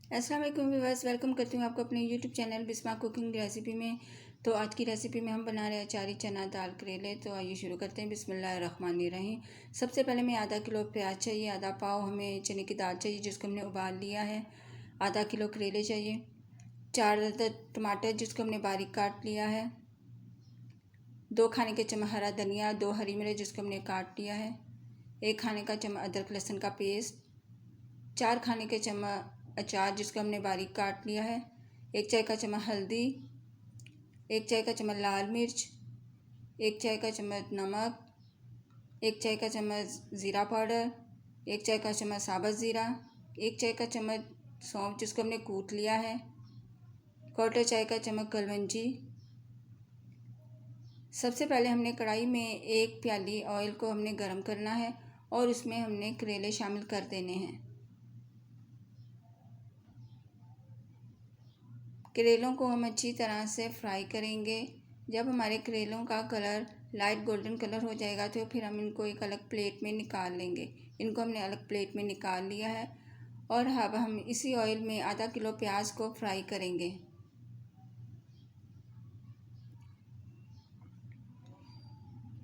अस्सलाम वालेकुम viewers, welcome करती हूँ आपको अपने YouTube channel Bisma cooking recipe में। तो आज की रेसिपी में हम बना रहे हैं अचारी चना दाल करेले। तो आइए शुरू करते हैं। बिस्मिल्लाहिर्रहमानिर्रहीम। सबसे पहले हमें आधा किलो प्याज चाहिए, आधा पाव हमें चने की दाल चाहिए जिसको हमने उबाल लिया है, आधा किलो करेले चाहिए, 4 टमाटर जिसको हमने बारीक काट लिया है, 2 खाने के चम्मच हरा धनिया, 2 हरी मिर्च जिसको हमने काट लिया है, 1 खाने का चम्मच अदरक लहसुन का पेस्ट, 4 खाने के चम्मच अचार जिसको हमने बारीक काट लिया है, 1 चाय का चम्मच हल्दी, 1 चाय का चम्मच लाल मिर्च, 1 चाय का चम्मच नमक, 1 चाय का चम्मच ज़ीरा पाउडर, 1 चाय का चम्मच साबुत ज़ीरा, 1 चाय का चम्मच सौंफ जिसको हमने कूट लिया है, 1/4 चाय का चम्मच कलवंजी। सबसे पहले हमने कढ़ाई में 1 प्याली ऑयल को हमने गरम करना है और उसमें हमने करेले शामिल कर देने हैं। करेलों को हम अच्छी तरह से फ्राई करेंगे। जब हमारे करेलों का कलर लाइट गोल्डन कलर हो जाएगा तो फिर हम इनको एक अलग प्लेट में निकाल लेंगे। इनको हमने अलग प्लेट में निकाल लिया है और अब हम इसी ऑयल में आधा किलो प्याज को फ्राई करेंगे।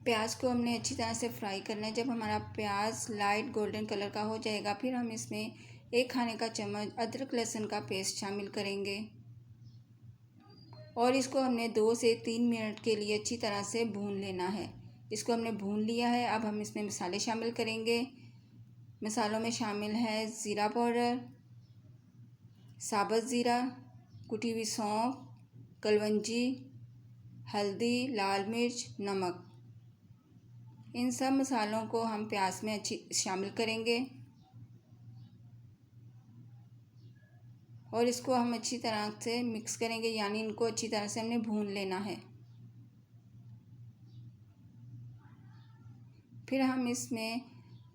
प्याज को हमने अच्छी तरह से फ्राई करना है। जब हमारा प्याज लाइट गोल्डन कलर का हो जाएगा फिर हम इसमें 1 खाने का चम्मच अदरक लहसुन का पेस्ट शामिल करेंगे और इसको हमने 2 से 3 मिनट के लिए अच्छी तरह से भून लेना है। इसको हमने भून लिया है। अब हम इसमें मसाले शामिल करेंगे। मसालों में शामिल है ज़ीरा पाउडर, साबुत ज़ीरा, कुटी हुई सौंफ, कलवंजी, हल्दी, लाल मिर्च, नमक। इन सब मसालों को हम प्याज में अच्छी शामिल करेंगे और इसको हम अच्छी तरह से मिक्स करेंगे, यानी इनको अच्छी तरह से हमने भून लेना है। फिर हम इसमें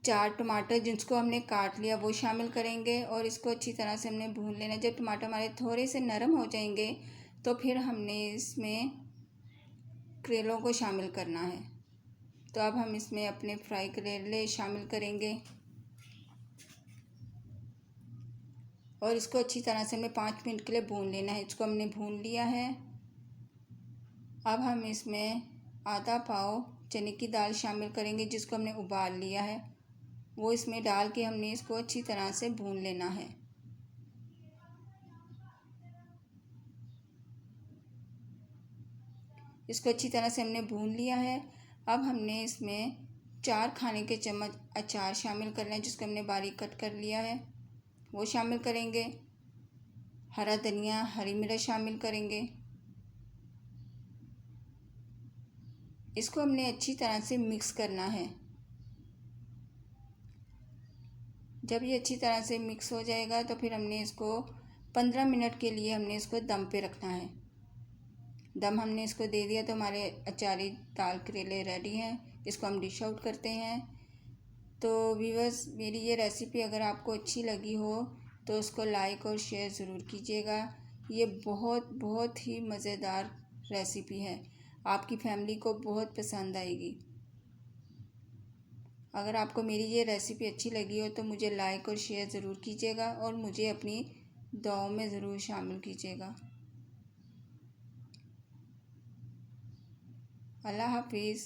4 टमाटर जिसको हमने काट लिया वो शामिल करेंगे और इसको अच्छी तरह से हमने भून लेना है। जब टमाटर हमारे थोड़े से नरम हो जाएंगे तो फिर हमने इसमें करेलों को शामिल करना है। तो अब हम इसमें अपने फ्राई करेले शामिल करेंगे और इसको अच्छी तरह से हमें 5 मिनट के लिए भून लेना है। इसको हमने भून लिया है। अब हम इसमें आधा पाव चने की दाल शामिल करेंगे जिसको हमने उबाल लिया है। वो इसमें डाल के हमने इसको अच्छी तरह से भून लेना है। इसको अच्छी तरह से हमने भून लिया है। अब हमने इसमें 4 खाने के चम्मच अचार शामिल करना है जिसको हमने बारीक कट कर लिया है, वो शामिल करेंगे। हरा धनिया, हरी मिर्च शामिल करेंगे। इसको हमने अच्छी तरह से मिक्स करना है। जब ये अच्छी तरह से मिक्स हो जाएगा तो फिर हमने इसको 15 मिनट के लिए हमने इसको दम पे रखना है। दम हमने इसको दे दिया तो हमारे अचारी दाल करेले रेडी हैं। इसको हम डिश आउट करते हैं। तो व्यूअर्स, मेरी ये रेसिपी अगर आपको अच्छी लगी हो तो उसको लाइक और शेयर ज़रूर कीजिएगा। ये बहुत बहुत ही मज़ेदार रेसिपी है, आपकी फैमिली को बहुत पसंद आएगी। अगर आपको मेरी ये रेसिपी अच्छी लगी हो तो मुझे लाइक और शेयर ज़रूर कीजिएगा और मुझे अपनी दुआओं में ज़रूर शामिल कीजिएगा। अल्लाह हाफिज़।